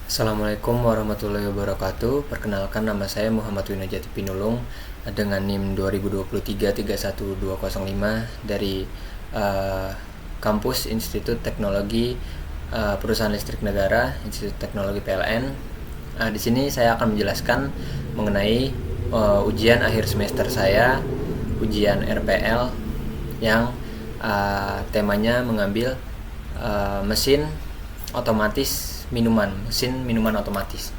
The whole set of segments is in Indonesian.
Assalamualaikum warahmatullahi wabarakatuh. Perkenalkan, nama saya Muhammad Winajati Pinulung dengan NIM 2023-31205 dari Kampus Institut Teknologi Perusahaan Listrik Negara, Institut Teknologi PLN. Di sini saya akan menjelaskan mengenai ujian akhir semester saya, ujian RPL yang temanya mengambil mesin minuman otomatis.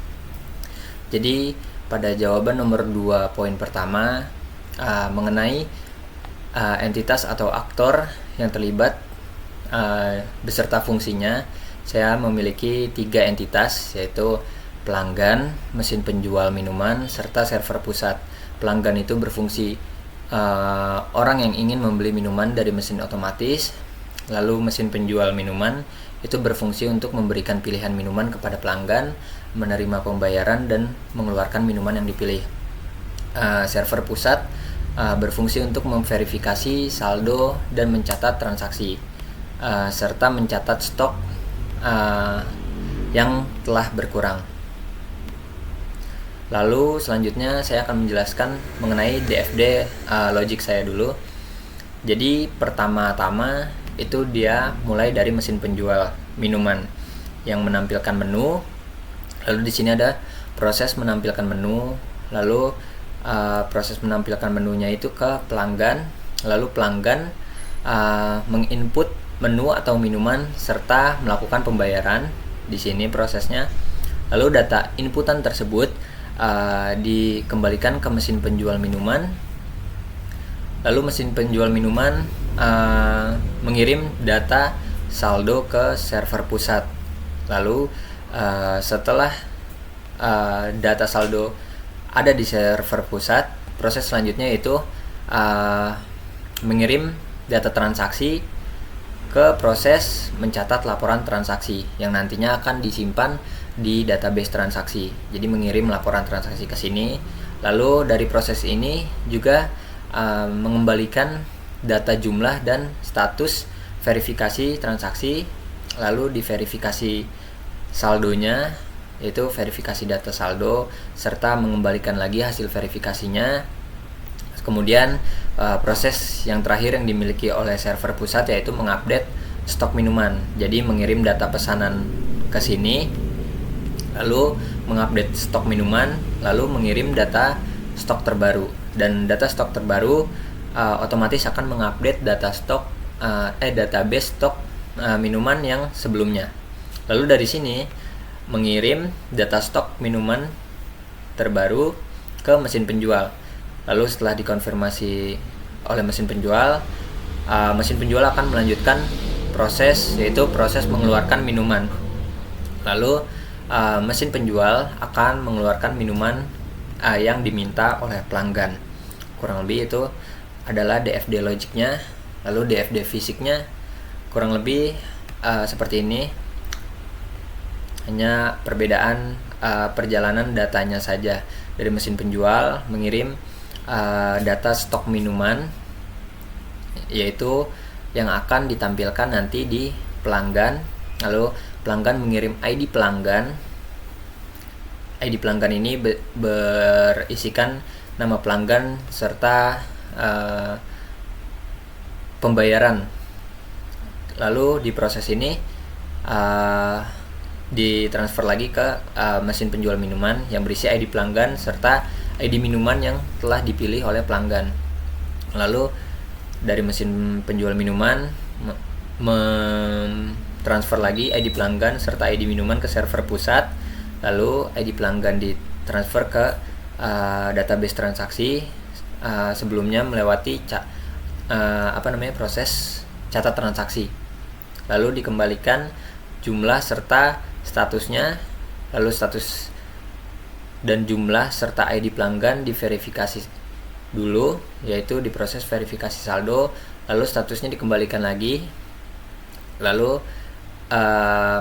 Jadi pada jawaban nomor 2 poin pertama mengenai entitas atau aktor yang terlibat beserta fungsinya, saya memiliki 3 entitas, yaitu pelanggan, mesin penjual minuman, serta server pusat. Pelanggan itu berfungsi orang yang ingin membeli minuman dari mesin otomatis. Lalu mesin penjual minuman itu berfungsi untuk memberikan pilihan minuman kepada pelanggan, menerima pembayaran, dan mengeluarkan minuman yang dipilih. Server pusat berfungsi untuk memverifikasi saldo dan mencatat transaksi, serta mencatat stok yang telah berkurang. Lalu selanjutnya saya akan menjelaskan mengenai DFD logic saya dulu. Jadi pertama-tama itu dia mulai dari mesin penjual minuman yang menampilkan menu. Lalu di sini ada proses menampilkan menu. Lalu proses menampilkan menunya itu ke pelanggan. Lalu pelanggan menginput menu atau minuman serta melakukan pembayaran. Di sini prosesnya. Lalu data inputan tersebut dikembalikan ke mesin penjual minuman. Lalu mesin penjual minuman mengirim data saldo ke server pusat. Lalu setelah data saldo ada di server pusat, proses selanjutnya yaitu mengirim data transaksi ke proses mencatat laporan transaksi yang nantinya akan disimpan di database transaksi. Jadi mengirim laporan transaksi ke sini. Lalu dari proses ini juga mengembalikan data jumlah dan status verifikasi transaksi, lalu diverifikasi saldonya, yaitu verifikasi data saldo, serta mengembalikan lagi hasil verifikasinya. Kemudian proses yang terakhir yang dimiliki oleh server pusat yaitu mengupdate stok minuman. Jadi mengirim data pesanan ke sini, lalu mengupdate stok minuman, lalu mengirim data stok terbaru. Dan data stok terbaru otomatis akan mengupdate database stok minuman yang sebelumnya. Lalu dari sini mengirim data stok minuman terbaru ke mesin penjual. Lalu setelah dikonfirmasi oleh mesin penjual akan melanjutkan proses, yaitu proses mengeluarkan minuman. Lalu mesin penjual akan mengeluarkan minuman yang diminta oleh pelanggan. Kurang lebih itu adalah DFD logiknya. Lalu DFD fisiknya kurang lebih seperti ini. Hanya perbedaan perjalanan datanya saja. Dari mesin penjual mengirim data stok minuman, yaitu yang akan ditampilkan nanti di pelanggan. Lalu pelanggan mengirim ID pelanggan. ID pelanggan ini berisikan nama pelanggan serta pembayaran. Lalu di proses ini ditransfer lagi ke mesin penjual minuman yang berisi ID pelanggan serta ID minuman yang telah dipilih oleh pelanggan. Lalu dari mesin penjual minuman transfer lagi ID pelanggan serta ID minuman ke server pusat. Lalu ID pelanggan ditransfer ke database transaksi sebelumnya melewati proses catat transaksi. Lalu dikembalikan jumlah serta statusnya. Lalu status dan jumlah serta ID pelanggan diverifikasi dulu, yaitu diproses verifikasi saldo. Lalu statusnya dikembalikan lagi. Lalu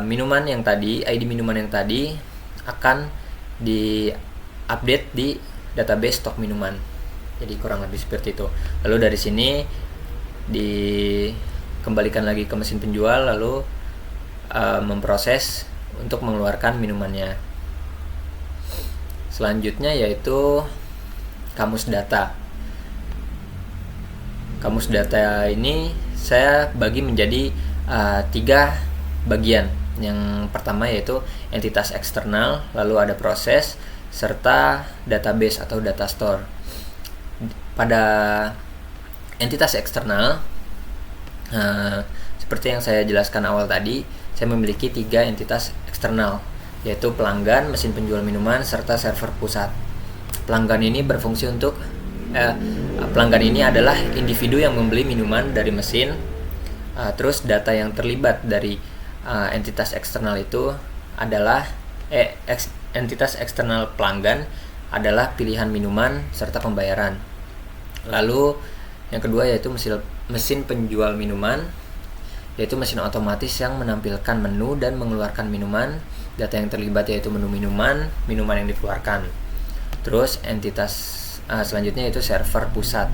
minuman yang tadi, ID minuman yang tadi akan di-update di database stok minuman. Jadi kurang lebih seperti itu. Lalu dari sini dikembalikan lagi ke mesin penjual, lalu memproses untuk mengeluarkan minumannya. Selanjutnya yaitu kamus data. Kamus data ini saya bagi menjadi 3 bagian. Yang pertama yaitu entitas eksternal, lalu ada proses, serta database atau data store. Pada entitas eksternal, seperti yang saya jelaskan awal tadi, saya memiliki 3 entitas eksternal, yaitu pelanggan, mesin penjual minuman, serta server pusat. Pelanggan ini berfungsi untuk pelanggan ini adalah individu yang membeli minuman dari mesin. Terus data yang terlibat dari entitas eksternal itu adalah entitas eksternal pelanggan adalah pilihan minuman serta pembayaran. Lalu yang kedua yaitu mesin penjual minuman, yaitu mesin otomatis yang menampilkan menu dan mengeluarkan minuman. Data yang terlibat yaitu menu minuman yang dikeluarkan. Terus entitas selanjutnya yaitu server pusat,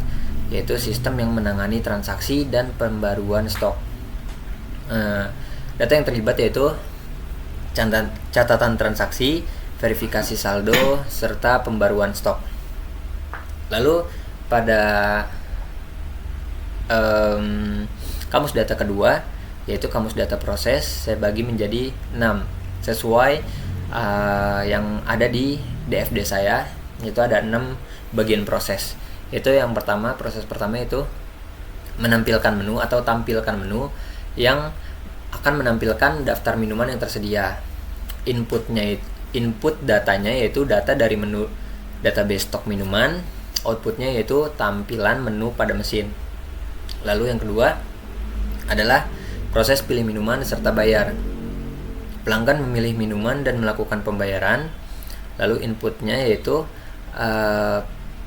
yaitu sistem yang menangani transaksi dan pembaruan stok. Data yang terlibat yaitu catatan transaksi, verifikasi saldo, serta pembaruan stok. Lalu pada kamus data kedua yaitu kamus data proses, saya bagi menjadi 6 sesuai yang ada di DFD saya, yaitu ada 6 bagian proses. Itu yang pertama, proses pertama itu menampilkan menu atau tampilkan menu yang akan menampilkan daftar minuman yang tersedia. Input datanya yaitu data dari menu database stok minuman, outputnya yaitu tampilan menu pada mesin. Lalu yang kedua adalah proses pilih minuman serta bayar. Pelanggan memilih minuman dan melakukan pembayaran. Lalu inputnya yaitu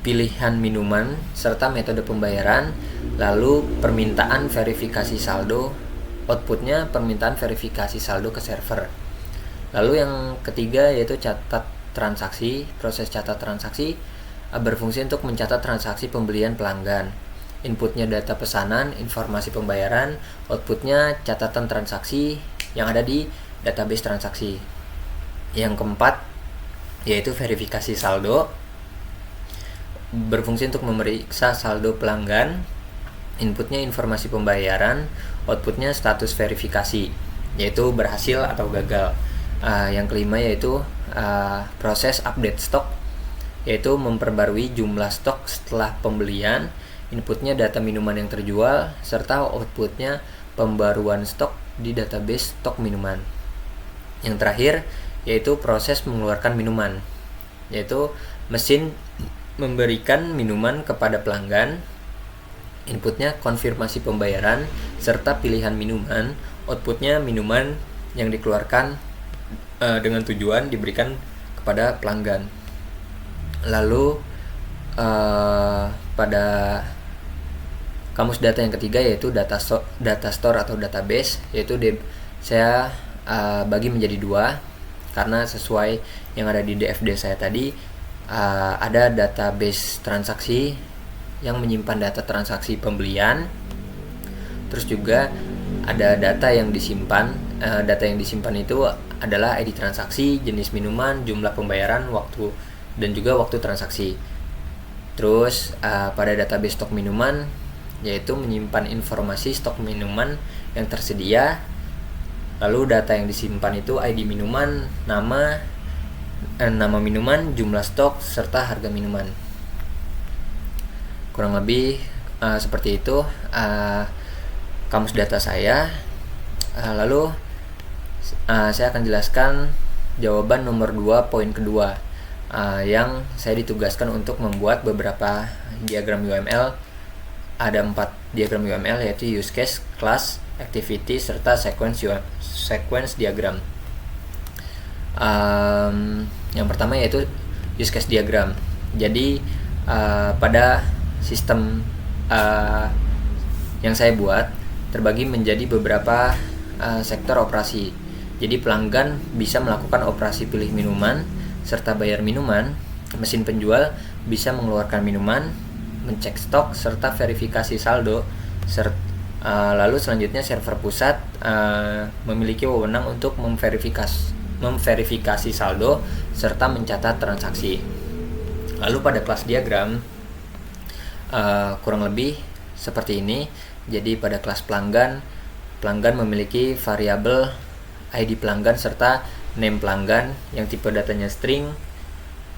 pilihan minuman serta metode pembayaran. Lalu permintaan verifikasi saldo, outputnya permintaan verifikasi saldo ke server. Lalu yang ketiga yaitu catat transaksi. Proses catat transaksi berfungsi untuk mencatat transaksi pembelian pelanggan. Inputnya data pesanan, informasi pembayaran, outputnya catatan transaksi yang ada di database transaksi. Yang keempat yaitu verifikasi saldo, berfungsi untuk memeriksa saldo pelanggan. Inputnya informasi pembayaran, outputnya status verifikasi, yaitu berhasil atau gagal. Yang kelima yaitu proses update stok, yaitu memperbarui jumlah stok setelah pembelian. Inputnya data minuman yang terjual, serta outputnya pembaruan stok di database stok minuman. Yang terakhir yaitu proses mengeluarkan minuman, yaitu mesin memberikan minuman kepada pelanggan. Inputnya konfirmasi pembayaran serta pilihan minuman, outputnya minuman yang dikeluarkan dengan tujuan diberikan kepada pelanggan. Lalu pada kamus data yang ketiga yaitu data store atau database, yaitu saya bagi menjadi 2 karena sesuai yang ada di DFD saya tadi. Ada database transaksi yang menyimpan data transaksi pembelian, terus juga ada data yang disimpan. Data yang disimpan itu adalah ID transaksi, jenis minuman, jumlah pembayaran, waktu, dan juga waktu transaksi. Terus pada database stok minuman yaitu menyimpan informasi stok minuman yang tersedia. Lalu data yang disimpan itu ID minuman, nama minuman, jumlah stok, serta harga minuman. Kurang lebih seperti itu kamus data saya. Lalu saya akan jelaskan jawaban nomor 2 poin kedua yang saya ditugaskan untuk membuat beberapa diagram UML. Ada 4 diagram UML, yaitu use case, class, activity, serta sequence diagram. Yang pertama yaitu use case diagram. Jadi pada sistem yang saya buat terbagi menjadi beberapa sektor operasi. Jadi pelanggan bisa melakukan operasi pilih minuman serta bayar minuman. Mesin penjual bisa mengeluarkan minuman, mencek stok, serta verifikasi saldo. Lalu selanjutnya server pusat memiliki wewenang untuk memverifikasi saldo serta mencatat transaksi. Lalu pada kelas diagram kurang lebih seperti ini. Jadi pada kelas pelanggan memiliki variabel ID pelanggan serta name pelanggan yang tipe datanya string,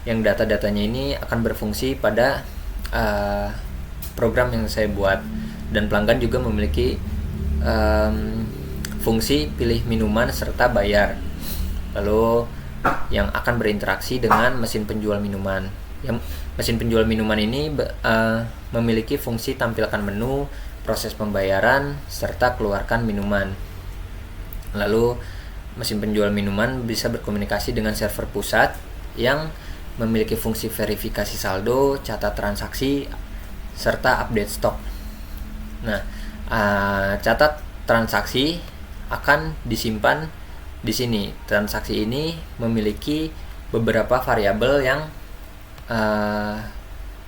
yang data-datanya ini akan berfungsi pada program yang saya buat. Dan pelanggan juga memiliki fungsi pilih minuman serta bayar, lalu yang akan berinteraksi dengan mesin penjual minuman. Mesin penjual minuman ini memiliki fungsi tampilkan menu, proses pembayaran, serta keluarkan minuman. Lalu mesin penjual minuman bisa berkomunikasi dengan server pusat yang memiliki fungsi verifikasi saldo, catat transaksi, serta update stok. Nah, catat transaksi akan disimpan di sini. Transaksi ini memiliki beberapa variabel yang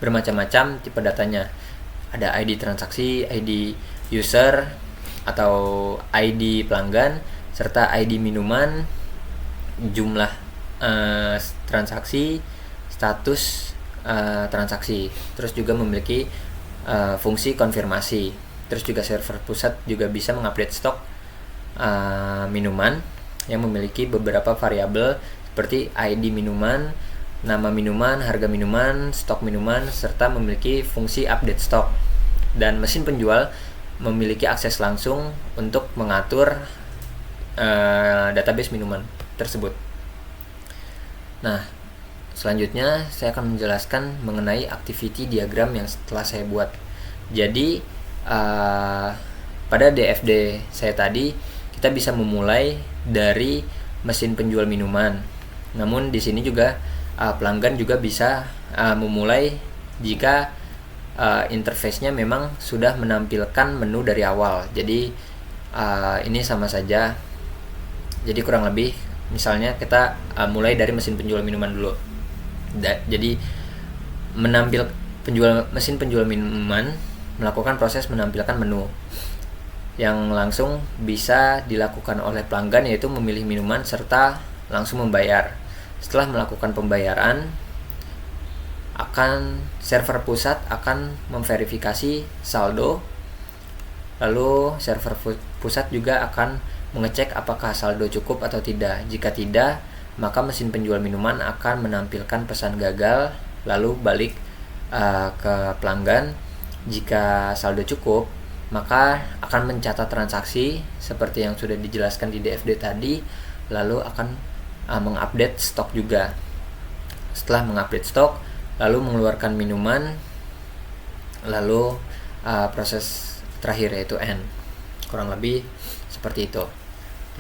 bermacam-macam tipe datanya. Ada ID transaksi, ID user atau ID pelanggan, serta ID minuman, jumlah transaksi, status transaksi. Terus juga memiliki fungsi konfirmasi. Terus juga server pusat juga bisa mengupdate stok minuman yang memiliki beberapa variabel seperti ID minuman, nama minuman, harga minuman, stok minuman, serta memiliki fungsi update stok. Dan mesin penjual memiliki akses langsung untuk mengatur database minuman tersebut. Nah, selanjutnya saya akan menjelaskan mengenai activity diagram yang setelah saya buat. Jadi pada DFD saya tadi kita bisa memulai dari mesin penjual minuman. Namun di sini juga pelanggan juga bisa memulai jika interface-nya memang sudah menampilkan menu dari awal. Jadi ini sama saja. Jadi kurang lebih misalnya kita mulai dari mesin penjual minuman dulu. Jadi mesin penjual minuman melakukan proses menampilkan menu yang langsung bisa dilakukan oleh pelanggan, yaitu memilih minuman serta langsung membayar. Setelah melakukan pembayaran, server pusat akan memverifikasi saldo. Lalu server pusat juga akan mengecek apakah saldo cukup atau tidak. Jika tidak, maka mesin penjual minuman akan menampilkan pesan gagal lalu balik ke pelanggan. Jika saldo cukup, maka akan mencatat transaksi seperti yang sudah dijelaskan di DFD tadi, lalu akan mengupdate stok juga. Setelah mengupdate stok, lalu mengeluarkan minuman, lalu proses terakhir yaitu end. Kurang lebih seperti itu.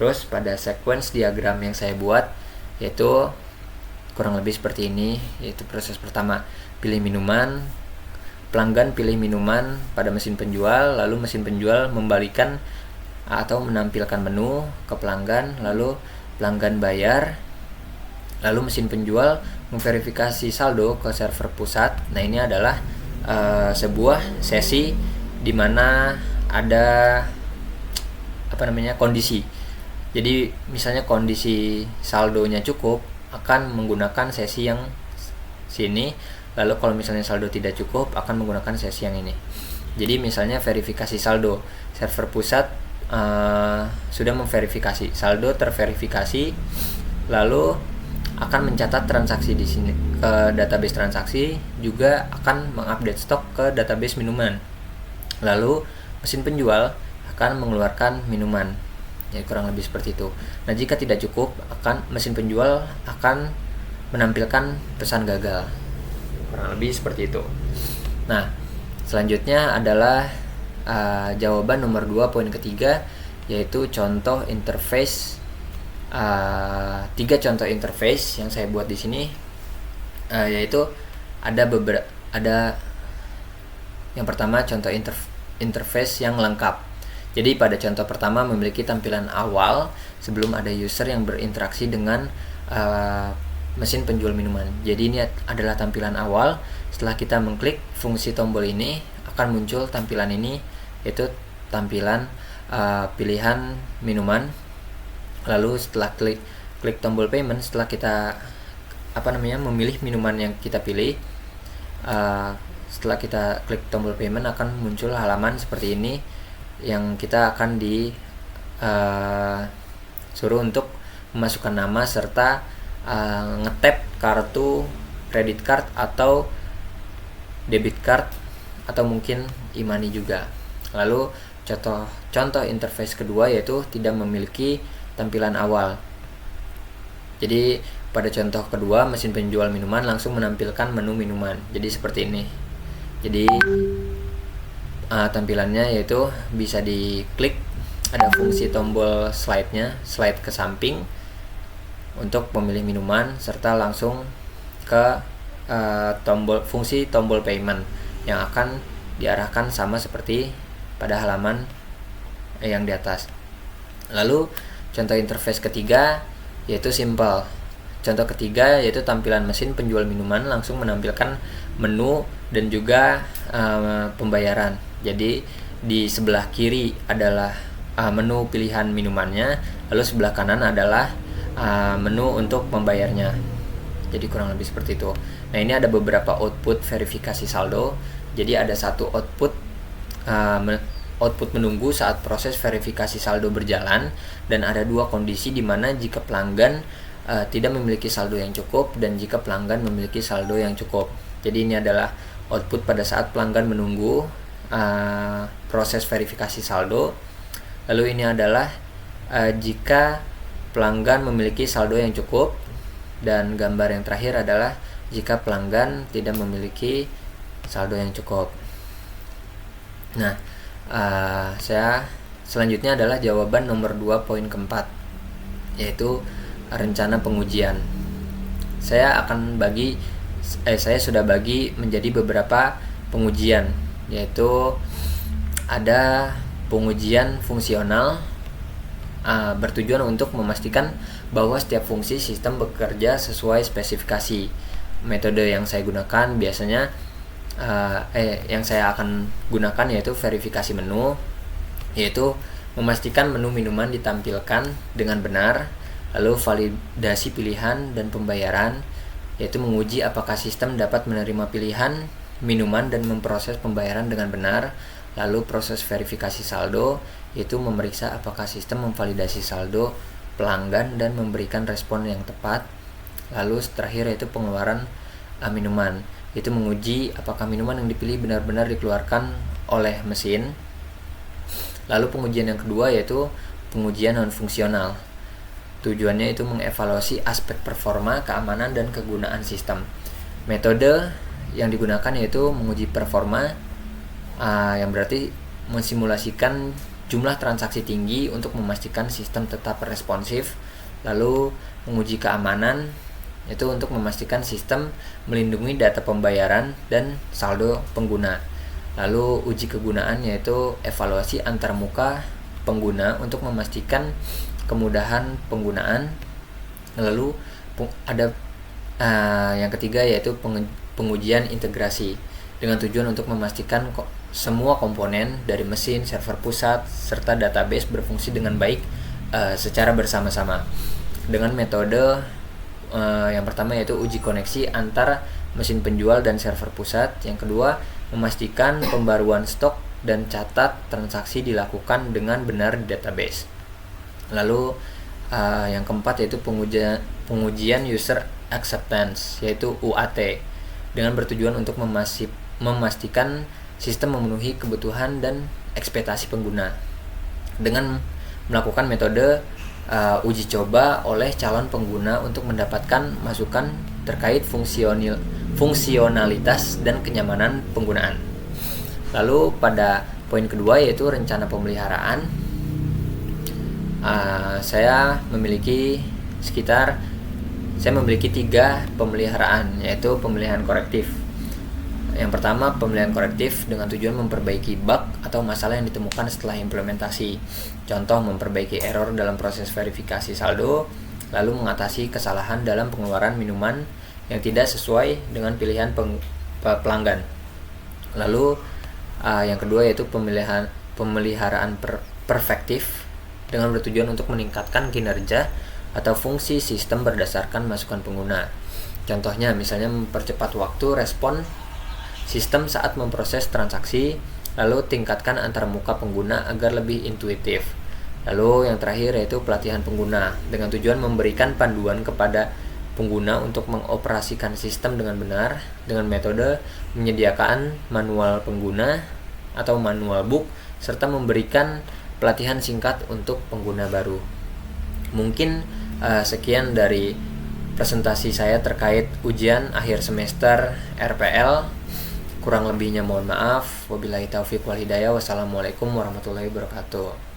Terus pada sequence diagram yang saya buat yaitu kurang lebih seperti ini, yaitu proses pertama pilih minuman, pelanggan pilih minuman pada mesin penjual, lalu mesin penjual membalikan atau menampilkan menu ke pelanggan, lalu pelanggan bayar, lalu mesin penjual memverifikasi saldo ke server pusat. Nah, ini adalah sebuah sesi di mana ada kondisi. Jadi misalnya kondisi saldonya cukup akan menggunakan sesi yang sini, lalu kalau misalnya saldo tidak cukup akan menggunakan sesi yang ini. Jadi misalnya verifikasi saldo, server pusat sudah memverifikasi saldo terverifikasi, lalu akan mencatat transaksi di sini ke database transaksi, juga akan mengupdate stok ke database minuman. Lalu mesin penjual akan mengeluarkan minuman. Ya, kurang lebih seperti itu. Nah, jika tidak cukup, mesin penjual akan menampilkan pesan gagal. Kurang lebih seperti itu. Nah, selanjutnya adalah jawaban nomor 2 poin ketiga, yaitu contoh interface. 3 contoh interface yang saya buat di sini, yaitu ada yang pertama contoh interface yang lengkap. Jadi pada contoh pertama memiliki tampilan awal sebelum ada user yang berinteraksi dengan mesin penjual minuman. Jadi ini adalah tampilan awal. Setelah kita mengklik fungsi tombol ini, akan muncul tampilan ini, yaitu tampilan pilihan minuman. Lalu setelah klik tombol payment, setelah kita memilih minuman yang kita pilih, setelah kita klik tombol payment akan muncul halaman seperti ini yang kita akan suruh untuk memasukkan nama serta ngetap kartu kredit card atau debit card atau mungkin e-money juga. Lalu contoh interface kedua yaitu tidak memiliki tampilan awal. Jadi pada contoh kedua, mesin penjual minuman langsung menampilkan menu minuman. Jadi seperti ini. Jadi tampilannya yaitu bisa diklik, ada fungsi tombol slide ke samping untuk memilih minuman, serta langsung ke fungsi tombol payment yang akan diarahkan sama seperti pada halaman yang di atas. Lalu contoh interface ketiga yaitu simple. Contoh ketiga yaitu tampilan mesin penjual minuman langsung menampilkan menu dan juga pembayaran. Jadi di sebelah kiri adalah menu pilihan minumannya, lalu sebelah kanan adalah menu untuk membayarnya. Jadi kurang lebih seperti itu. Nah, ini ada beberapa output verifikasi saldo. Jadi ada satu output menunggu saat proses verifikasi saldo berjalan, dan ada dua kondisi di mana jika pelanggan tidak memiliki saldo yang cukup dan jika pelanggan memiliki saldo yang cukup. Jadi ini adalah output pada saat pelanggan menunggu proses verifikasi saldo. Lalu ini adalah jika pelanggan memiliki saldo yang cukup, dan gambar yang terakhir adalah jika pelanggan tidak memiliki saldo yang cukup. Nah, selanjutnya adalah jawaban nomor 2 poin keempat, yaitu rencana pengujian. Saya sudah bagi menjadi beberapa pengujian, yaitu ada pengujian fungsional, bertujuan untuk memastikan bahwa setiap fungsi sistem bekerja sesuai spesifikasi. Metode yang saya gunakan biasanya yang saya akan gunakan yaitu verifikasi menu, yaitu memastikan menu minuman ditampilkan dengan benar, lalu validasi pilihan dan pembayaran, yaitu menguji apakah sistem dapat menerima pilihan minuman dan memproses pembayaran dengan benar. Lalu proses verifikasi saldo, yaitu memeriksa apakah sistem memvalidasi saldo pelanggan dan memberikan respon yang tepat. Lalu terakhir yaitu pengeluaran minuman, yaitu menguji apakah minuman yang dipilih benar-benar dikeluarkan oleh mesin. Lalu pengujian yang kedua yaitu pengujian non-fungsional. Tujuannya itu mengevaluasi aspek performa, keamanan, dan kegunaan sistem. Metode yang digunakan yaitu menguji performa, yang berarti mensimulasikan jumlah transaksi tinggi untuk memastikan sistem tetap responsif. Lalu menguji keamanan, itu untuk memastikan sistem melindungi data pembayaran dan saldo pengguna. Lalu uji kegunaan yaitu evaluasi antarmuka pengguna untuk memastikan kemudahan penggunaan. Lalu ada yang ketiga yaitu pengujian integrasi dengan tujuan untuk memastikan semua komponen dari mesin, server pusat, serta database berfungsi dengan baik secara bersama-sama. Dengan metode yang pertama yaitu uji koneksi antar mesin penjual dan server pusat. Yang kedua, memastikan pembaruan stok dan catat transaksi dilakukan dengan benar di database. Lalu yang keempat yaitu pengujian user acceptance, yaitu UAT, dengan bertujuan untuk memastikan sistem memenuhi kebutuhan dan ekspektasi pengguna dengan melakukan metode uji coba oleh calon pengguna untuk mendapatkan masukan terkait fungsionalitas dan kenyamanan penggunaan. Lalu pada poin kedua yaitu rencana pemeliharaan, saya memiliki 3 pemeliharaan, yaitu pemeliharaan korektif. Yang pertama, pemeliharaan korektif dengan tujuan memperbaiki bug atau masalah yang ditemukan setelah implementasi. Contoh, memperbaiki error dalam proses verifikasi saldo, lalu mengatasi kesalahan dalam pengeluaran minuman yang tidak sesuai dengan pilihan pelanggan. Lalu yang kedua yaitu pemeliharaan perfektif dengan bertujuan untuk meningkatkan kinerja atau fungsi sistem berdasarkan masukan pengguna. Contohnya misalnya mempercepat waktu respon sistem saat memproses transaksi, lalu tingkatkan antarmuka pengguna agar lebih intuitif. Lalu yang terakhir yaitu pelatihan pengguna dengan tujuan memberikan panduan kepada pengguna untuk mengoperasikan sistem dengan benar dengan metode menyediakan manual pengguna atau manual book serta memberikan pelatihan singkat untuk pengguna baru. Mungkin sekian dari presentasi saya terkait ujian akhir semester RPL. Kurang lebihnya mohon maaf. Wabillahi taufiq wal hidayah. Wassalamualaikum warahmatullahi wabarakatuh.